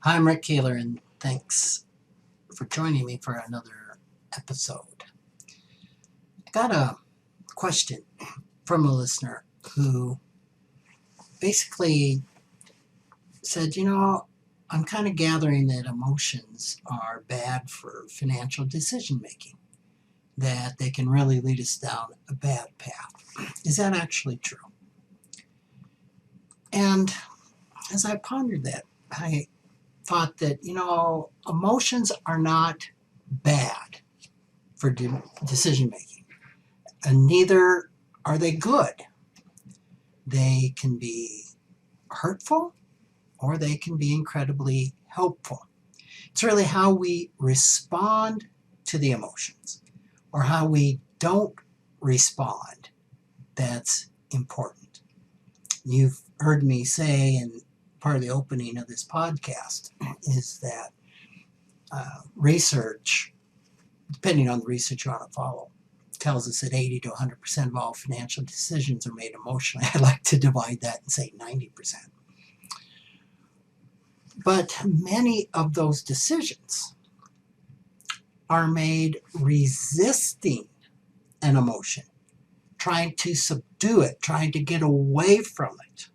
Hi, I'm Rick Keeler, and thanks for joining me for another episode. I got a question from a listener who basically said, I'm kind of gathering that emotions are bad for financial decision making, that they can really lead us down a bad path. Is that actually true? And as I pondered that, I thought that, emotions are not bad for decision making, and neither are they good. They can be hurtful or they can be incredibly helpful. It's really how we respond to the emotions or how we don't respond that's important. You've heard me say, and part of the opening of this podcast is that research, depending on the research you want to follow, tells us that 80 to 100% of all financial decisions are made emotionally. I like to divide that and say 90%. But many of those decisions are made resisting an emotion, trying to subdue it, trying to get away from it.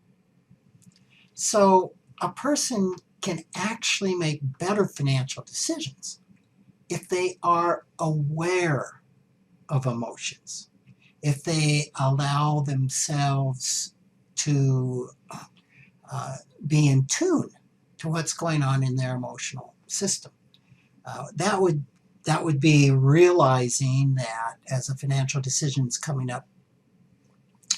So a person can actually make better financial decisions if they are aware of emotions, if they allow themselves to be in tune to what's going on in their emotional system. That would be realizing that as a financial decision is coming up,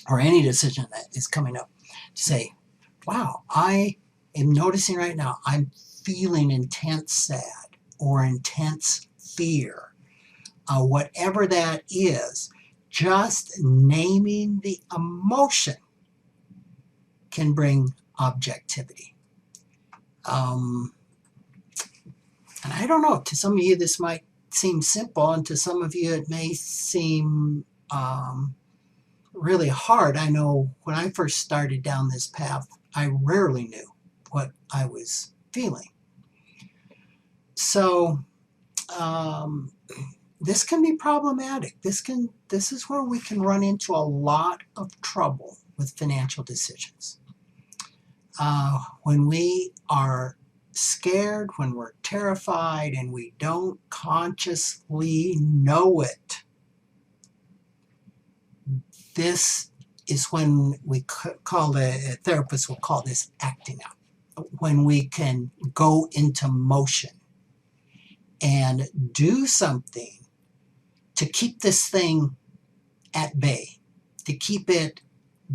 or any decision that is coming up, to say, wow, I am noticing right now I'm feeling intense sad or intense fear. Whatever that is, just naming the emotion can bring objectivity. And I don't know, to some of you this might seem simple, and to some of you it may seem really hard. I know when I first started down this path, I rarely knew what I was feeling. So this can be problematic. This is where we can run into a lot of trouble with financial decisions. When we are scared, when we're terrified, and we don't consciously know it, this is when we call a therapist will call this acting out. When we can go into motion and do something to keep this thing at bay, to keep it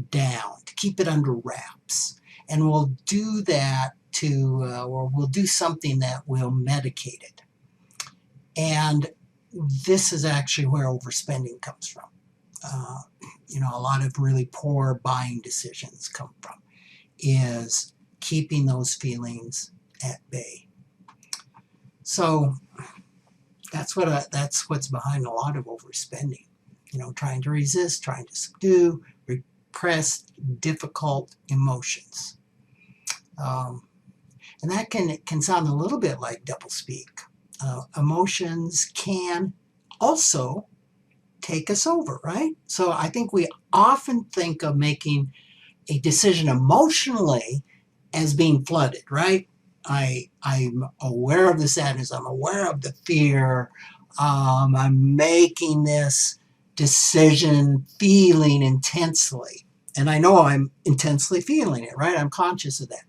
down, to keep it under wraps. And we'll do that or we'll do something that will medicate it. And this is actually where overspending comes from. A lot of really poor buying decisions come from, is keeping those feelings at bay. So that's what's behind a lot of overspending. Trying to resist, trying to subdue, repress difficult emotions. And that can sound a little bit like doublespeak. Emotions can also take us over, right? So I think we often think of making a decision emotionally as being flooded, right? I'm aware of the sadness, I'm aware of the fear, I'm making this decision feeling intensely. And I know I'm intensely feeling it, right? I'm conscious of that.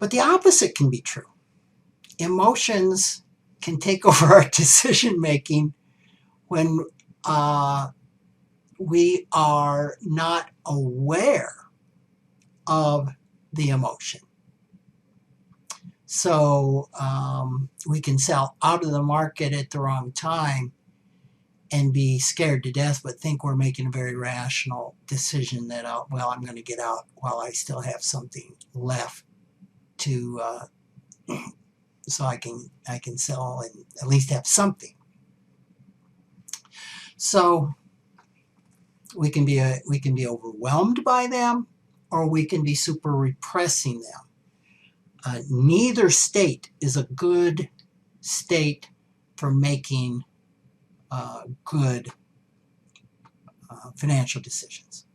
But the opposite can be true. Emotions can take over our decision making when we are not aware of the emotion. So we can sell out of the market at the wrong time and be scared to death, but think we're making a very rational decision that, I'm going to get out while I still have something left to, so I can sell and at least have something. So we can be overwhelmed by them, or we can be super repressing them. Neither state is a good state for making good financial decisions.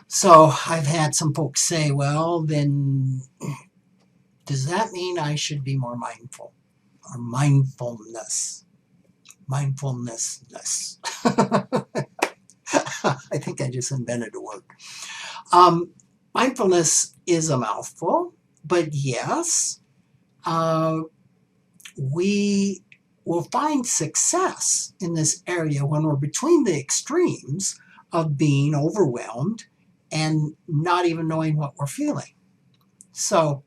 So I've had some folks say, well, then does that mean I should be more mindful? Or mindfulness? Mindfulness. I think I just invented a word. Mindfulness is a mouthful, but yes, we will find success in this area when we're between the extremes of being overwhelmed and not even knowing what we're feeling. So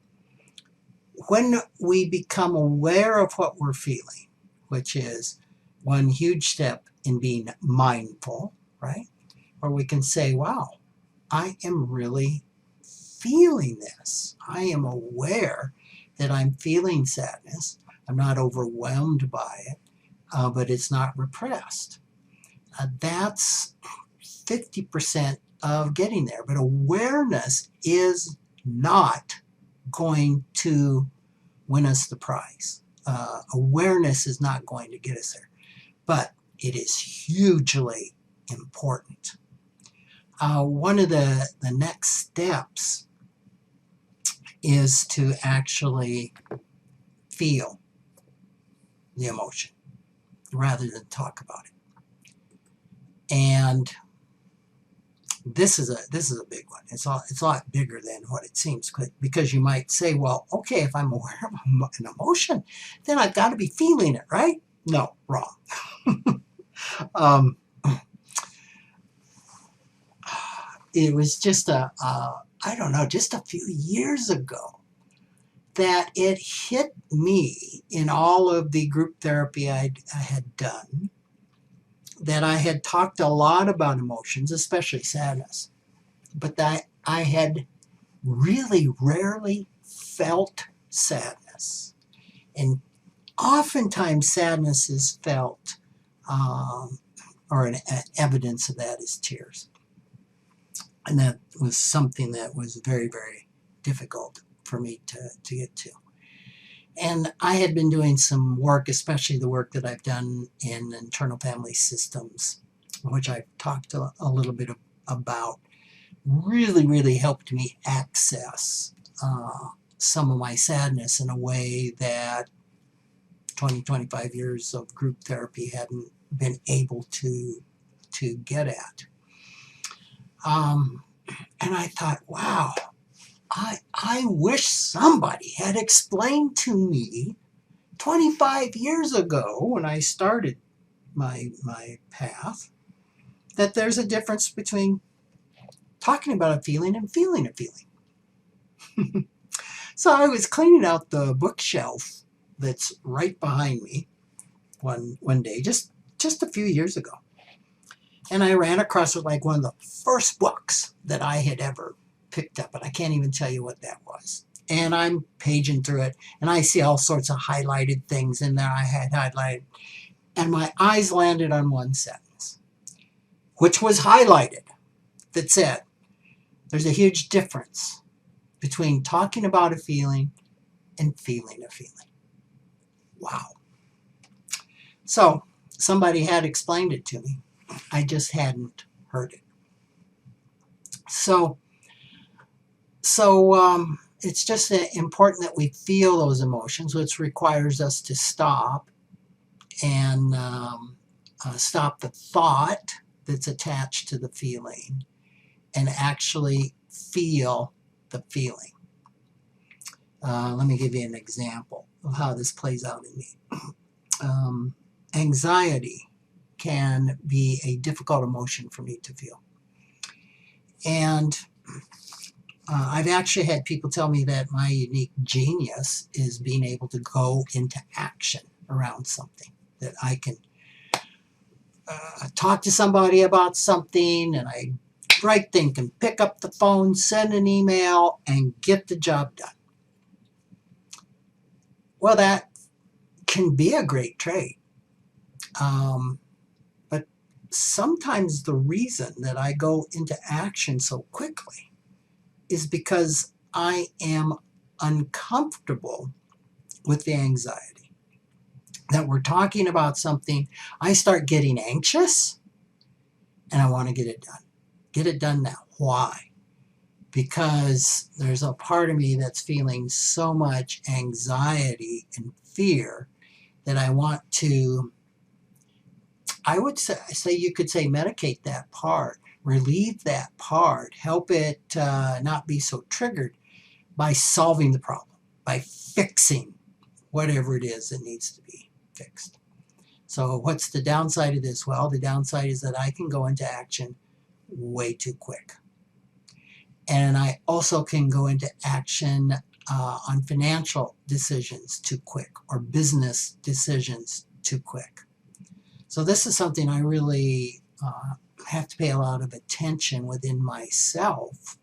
when we become aware of what we're feeling, which is one huge step in being mindful, right? Where we can say, wow, I am really feeling this. I am aware that I'm feeling sadness. I'm not overwhelmed by it, but it's not repressed. That's 50% of getting there. But awareness is not going to win us the prize. Awareness is not going to get us there. But it is hugely important. One of the next steps is to actually feel the emotion rather than talk about it. And this is a big one. It's a lot bigger than what it seems, because you might say, well, okay, if I'm aware of an emotion, then I've got to be feeling it, right? No, wrong. It was just I don't know, just a few years ago that it hit me in all of the group therapy I had done, that I had talked a lot about emotions, especially sadness, but that I had really rarely felt sadness. And oftentimes sadness is felt, or an evidence of that is tears. And that was something that was very, very difficult for me to get to. And I had been doing some work, especially the work that I've done in internal family systems, which I've talked a little bit about, really, really helped me access some of my sadness in a way that 20, 25 years of group therapy hadn't been able to get at. And I thought, wow, I wish somebody had explained to me 25 years ago when I started my path that there's a difference between talking about a feeling and feeling a feeling. So I was cleaning out the bookshelf that's right behind me one day, just a few years ago. And I ran across it, like one of the first books that I had ever picked up, and I can't even tell you what that was. And I'm paging through it, and I see all sorts of highlighted things in there I had highlighted. And my eyes landed on one sentence, which was highlighted, that said, there's a huge difference between talking about a feeling and feeling a feeling. Wow. So somebody had explained it to me. I just hadn't heard it. So it's just important that we feel those emotions, which requires us to stop and stop the thought that's attached to the feeling and actually feel the feeling. Let me give you an example of how this plays out in me. Anxiety can be a difficult emotion for me to feel. And I've actually had people tell me that my unique genius is being able to go into action around something, that I can talk to somebody about something and I right then can pick up the phone, send an email, and get the job done. Well, that can be a great trait. But sometimes the reason that I go into action so quickly is because I am uncomfortable with the anxiety, that we're talking about something, I start getting anxious and I want to get it done. Get it done now. Why? Because there's a part of me that's feeling so much anxiety and fear that I want to, I would say you could say medicate that part, relieve that part, help it not be so triggered by solving the problem, by fixing whatever it is that needs to be fixed. So what's the downside of this? Well, the downside is that I can go into action way too quick. And I also can go into action on financial decisions too quick, or business decisions too quick. So this is something I really have to pay a lot of attention within myself,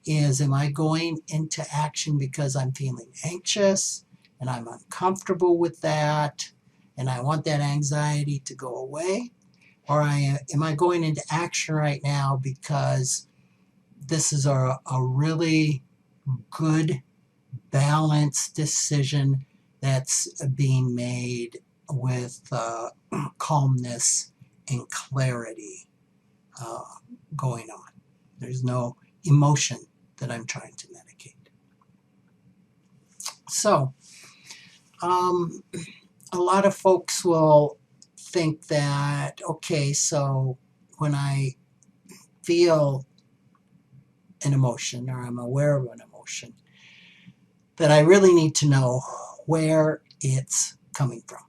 is, am I going into action because I'm feeling anxious and I'm uncomfortable with that and I want that anxiety to go away? Or am I going into action right now because this is a really good, balanced decision that's being made with calmness and clarity going on. There's no emotion that I'm trying to medicate. So, a lot of folks will think that, okay, so when I feel an emotion, or I'm aware of an emotion, that I really need to know where it's coming from.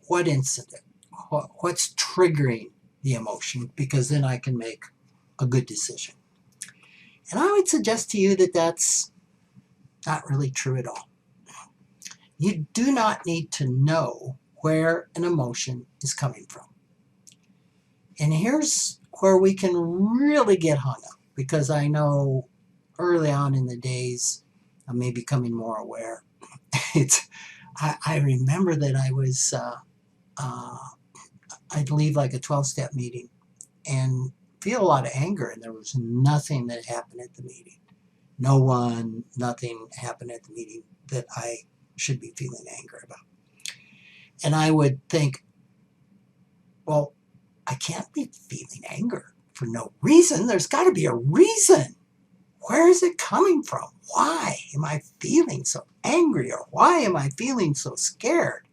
What incident? What's triggering the emotion? Because then I can make a good decision. And I would suggest to you that that's not really true at all. You do not need to know where an emotion is coming from. And here's where we can really get hung up, because I know early on in the days, I may be becoming more aware. I remember that I was, I'd leave like a 12-step meeting and feel a lot of anger, and there was nothing that happened at the meeting. No one, nothing happened at the meeting that I should be feeling anger about. And I would think, well, I can't be feeling anger for no reason. There's got to be a reason. Where is it coming from? Why am I feeling so angry? Or why am I feeling so scared?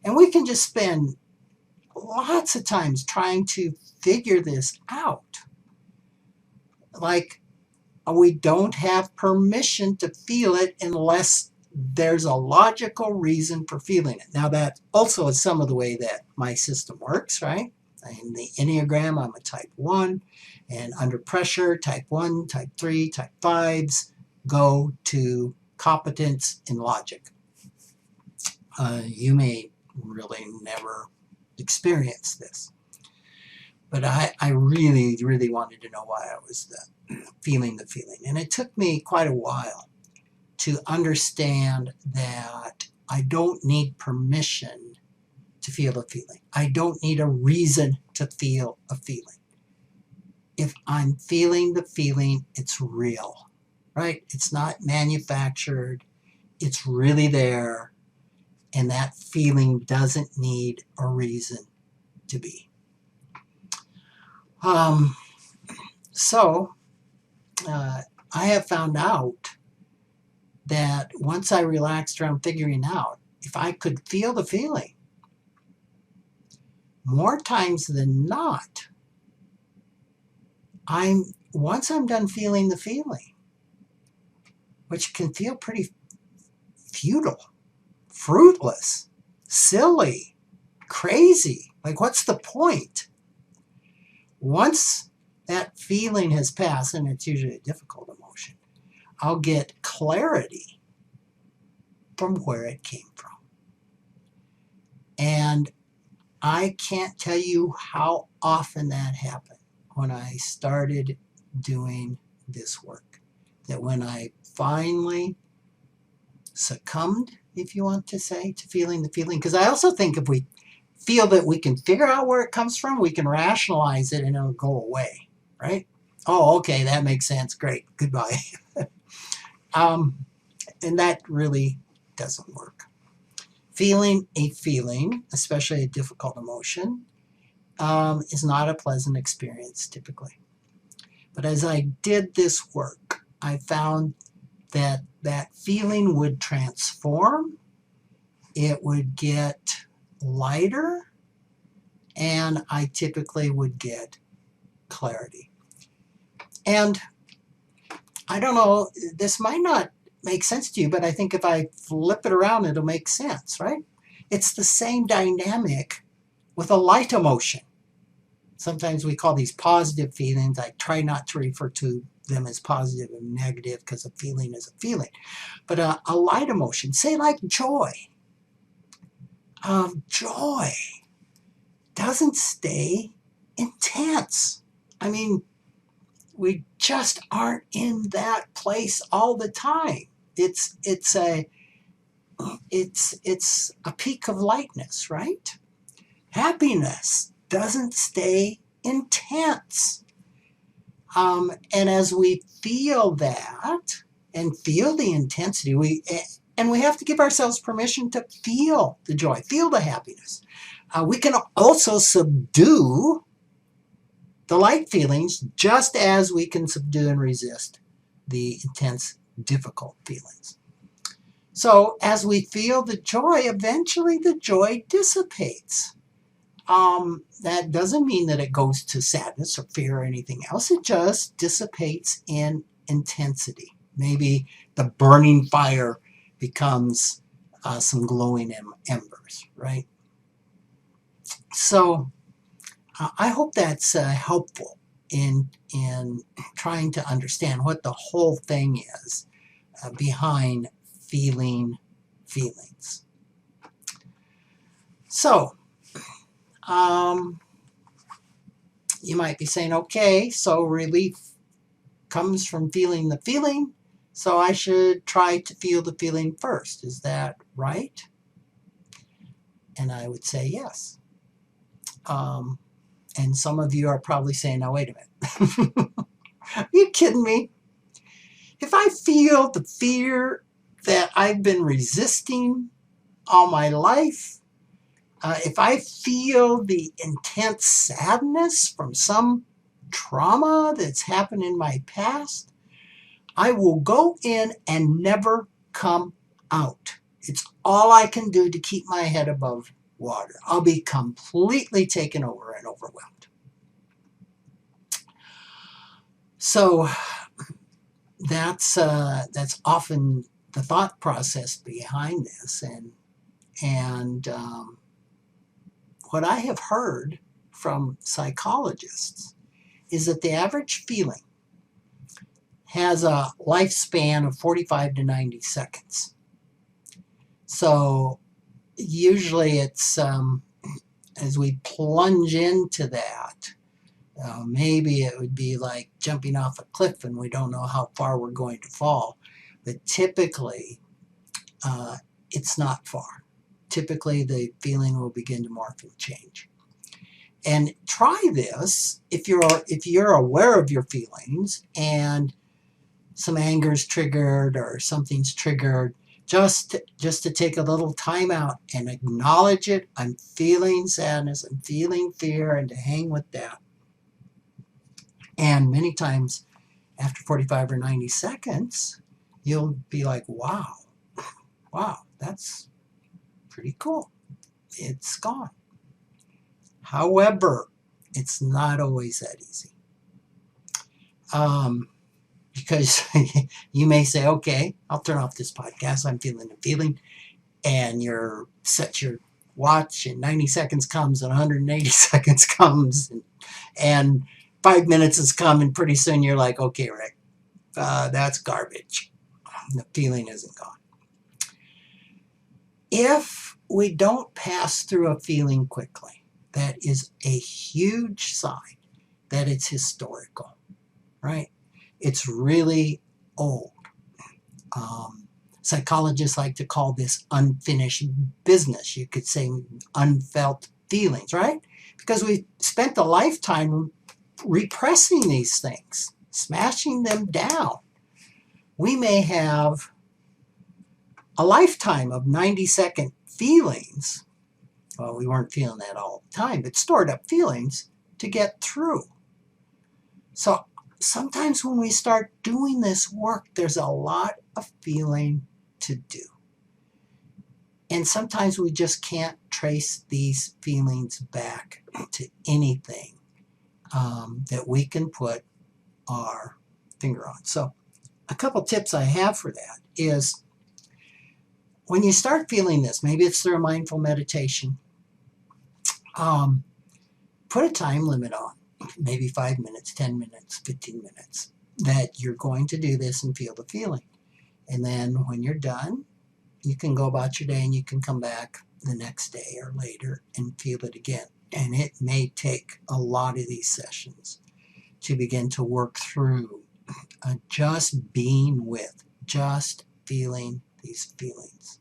And we can just spend lots of times trying to figure this out. Like, we don't have permission to feel it unless there's a logical reason for feeling it. Now, that also is some of the way that my system works, right? In the Enneagram, I'm a type 1, and under pressure, type 1, type 3, type 5s go to competence in logic. You may really never experience this, but I really, really wanted to know why I was feeling the feeling. And it took me quite a while to understand that I don't need permission to feel a feeling. I don't need a reason to feel a feeling. If I'm feeling the feeling, it's real, right? It's not manufactured. It's really there. And that feeling doesn't need a reason to be. So I have found out that once I relaxed around figuring out if I could feel the feeling, more times than not, once I'm done feeling the feeling, which can feel pretty futile, fruitless, silly, crazy, like what's the point? Once that feeling has passed, and it's usually a difficult emotion, I'll get clarity from where it came from. And I can't tell you how often that happened when I started doing this work. That when I finally succumbed, if you want to say, to feeling the feeling, because I also think if we feel that we can figure out where it comes from, we can rationalize it and it'll go away, right? Oh, okay, that makes sense. Great. Goodbye. And that really doesn't work. Feeling a feeling, especially a difficult emotion, is not a pleasant experience typically. But as I did this work, I found that that feeling would transform, it would get lighter, and I typically would get clarity. And I don't know, this might not make sense to you, but I think if I flip it around, it'll make sense, right? It's the same dynamic with a light emotion. Sometimes we call these positive feelings. I try not to refer to them as positive and negative because a feeling is a feeling. But a light emotion, say like joy. Joy doesn't stay intense. I mean, we just aren't in that place all the time. It's a peak of lightness, right? Happiness doesn't stay intense. And as we feel that and feel the intensity, we have to give ourselves permission to feel the joy, feel the happiness. We can also subdue the light feelings just as we can subdue and resist the intense, difficult feelings. So as we feel the joy, eventually the joy dissipates. That doesn't mean that it goes to sadness or fear or anything else. It just dissipates in intensity. Maybe the burning fire becomes some glowing embers, right? So I hope that's helpful in trying to understand what the whole thing is behind feeling feelings. So you might be saying, okay, so relief comes from feeling the feeling, so I should try to feel the feeling first. Is that right? And I would say yes. And some of you are probably saying, now wait a minute. Are you kidding me? If I feel the fear that I've been resisting all my life, if I feel the intense sadness from some trauma that's happened in my past, I will go in and never come out. It's all I can do to keep my head above water. I'll be completely taken over and overwhelmed. So that's often the thought process behind this, and what I have heard from psychologists is that the average feeling has a lifespan of 45 to 90 seconds. So usually it's as we plunge into that, maybe it would be like jumping off a cliff and we don't know how far we're going to fall. But typically, it's not far. Typically, the feeling will begin to morph and change. And try this if you're aware of your feelings and some anger is triggered or something's triggered. Just to take a little time out and acknowledge it. I'm feeling sadness, I'm feeling fear, and to hang with that. And many times after 45 or 90 seconds, you'll be like, wow, that's pretty cool. It's gone. However, it's not always that easy. Because you may say, okay, I'll turn off this podcast. I'm feeling the feeling. And you set your watch and 90 seconds comes and 180 seconds comes and 5 minutes has come and pretty soon you're like, okay, Rick, that's garbage. The feeling isn't gone. If we don't pass through a feeling quickly, that is a huge sign that it's historical, right? It's really old. Psychologists like to call this unfinished business. You could say unfelt feelings, right? Because we spent a lifetime repressing these things, smashing them down. We may have a lifetime of 90-second feelings. Well, we weren't feeling that all the time, but stored up feelings to get through. So sometimes when we start doing this work, there's a lot of feeling to do. And sometimes we just can't trace these feelings back to anything that we can put our finger on. So a couple tips I have for that is when you start feeling this, maybe it's through a mindful meditation, put a time limit on, maybe 5 minutes, 10 minutes, 15 minutes, that you're going to do this and feel the feeling. And then when you're done, you can go about your day and you can come back the next day or later and feel it again. And it may take a lot of these sessions to begin to work through just being with, just feeling these feelings.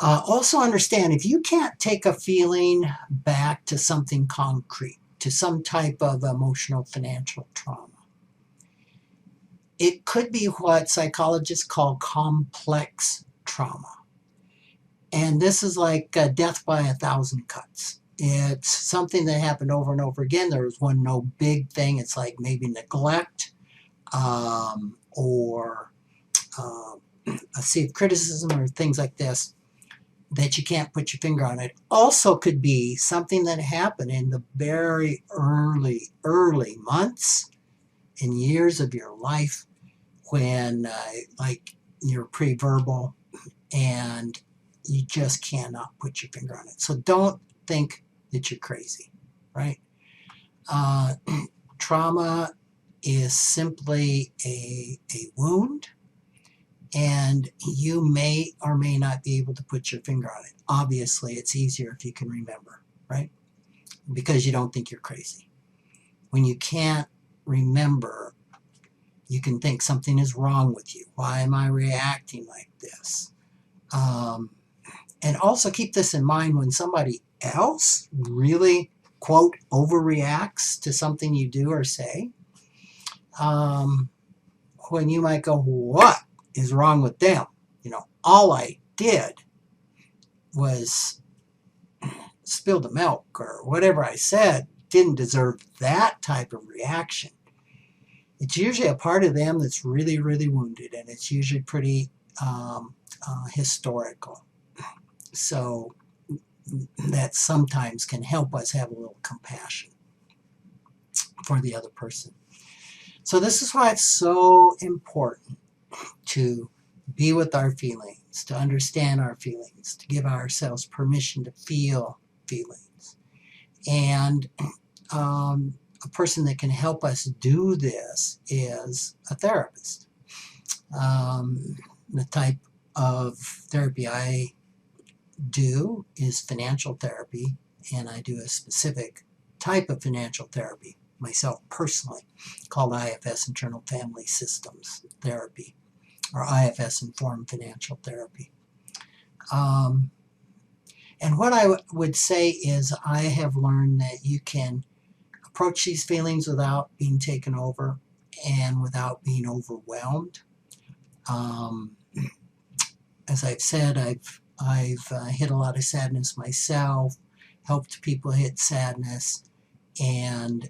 Also understand, if you can't take a feeling back to something concrete, to some type of emotional, financial trauma, it could be what psychologists call complex trauma. And this is like death by 1,000 cuts. It's something that happened over and over again. There was one no big thing. It's like maybe neglect or a sea of criticism or things like this that you can't put your finger on. It also could be something that happened in the very early months and years of your life when like you're pre-verbal and you just cannot put your finger on it. So don't think that you're crazy, right? Trauma is simply a wound, and you may or may not be able to put your finger on it. Obviously, it's easier if you can remember, right? Because you don't think you're crazy. When you can't remember, you can think something is wrong with you. Why am I reacting like this? And also keep this in mind when somebody else really, quote, overreacts to something you do or say. When you might go, what is wrong with them? You know, all I did was spill the milk, or whatever I said didn't deserve that type of reaction. It's usually a part of them that's really, really wounded, and it's usually pretty historical. So that sometimes can help us have a little compassion for the other person. So this is why it's so important to be with our feelings, to understand our feelings, to give ourselves permission to feel feelings. And a person that can help us do this is a therapist. The type of therapy I do is financial therapy, and I do a specific type of financial therapy myself personally called IFS, Internal Family Systems Therapy, or IFS Informed Financial Therapy. And what I would say is I have learned that you can approach these feelings without being taken over and without being overwhelmed. As I've said, I've hit a lot of sadness myself, helped people hit sadness, and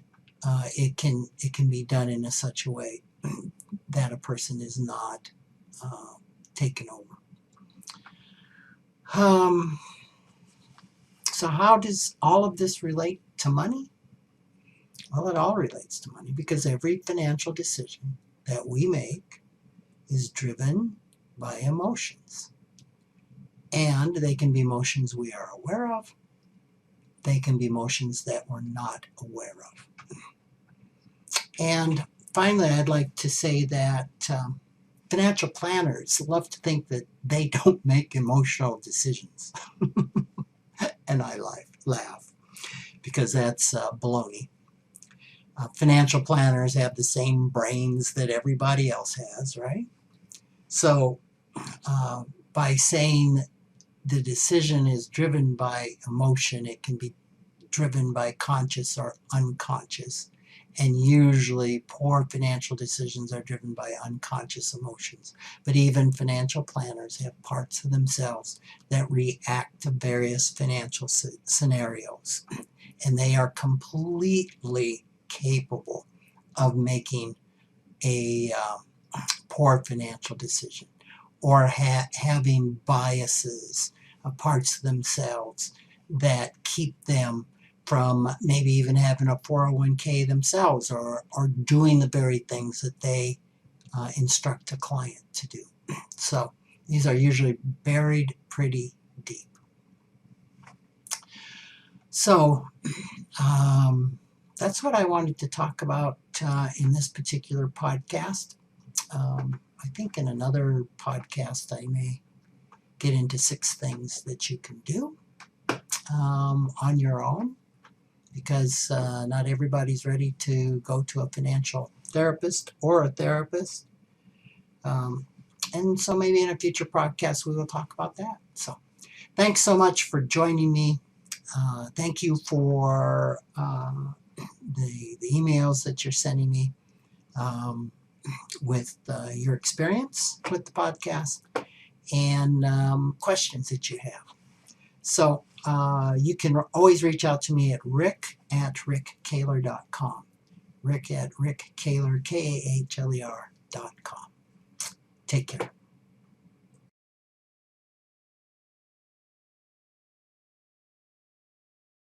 it can be done in such a way that a person is not taken over. So how does all of this relate to money? Well, it all relates to money because every financial decision that we make is driven by emotions. And they can be emotions we are aware of. They can be emotions that we're not aware of. And finally, I'd like to say that financial planners love to think that they don't make emotional decisions. And I laugh because that's baloney. Financial planners have the same brains that everybody else has, right? So by saying the decision is driven by emotion, it can be driven by conscious or unconscious. And usually poor financial decisions are driven by unconscious emotions. But even financial planners have parts of themselves that react to various financial scenarios. And they are completely capable of making a poor financial decision, or having biases, parts of themselves that keep them from maybe even having a 401k themselves, or doing the very things that they instruct a client to do. So these are usually buried pretty deep. So that's what I wanted to talk about in this particular podcast. I think in another podcast I may get into 6 things that you can do on your own, because not everybody's ready to go to a financial therapist or a therapist. And so maybe in a future podcast we will talk about that. So thanks so much for joining me. Thank you for the emails that you're sending me with your experience with the podcast, and questions that you have. So you can always reach out to me at rick@rickkaler.com. Rick@rickkaler.com. Take care.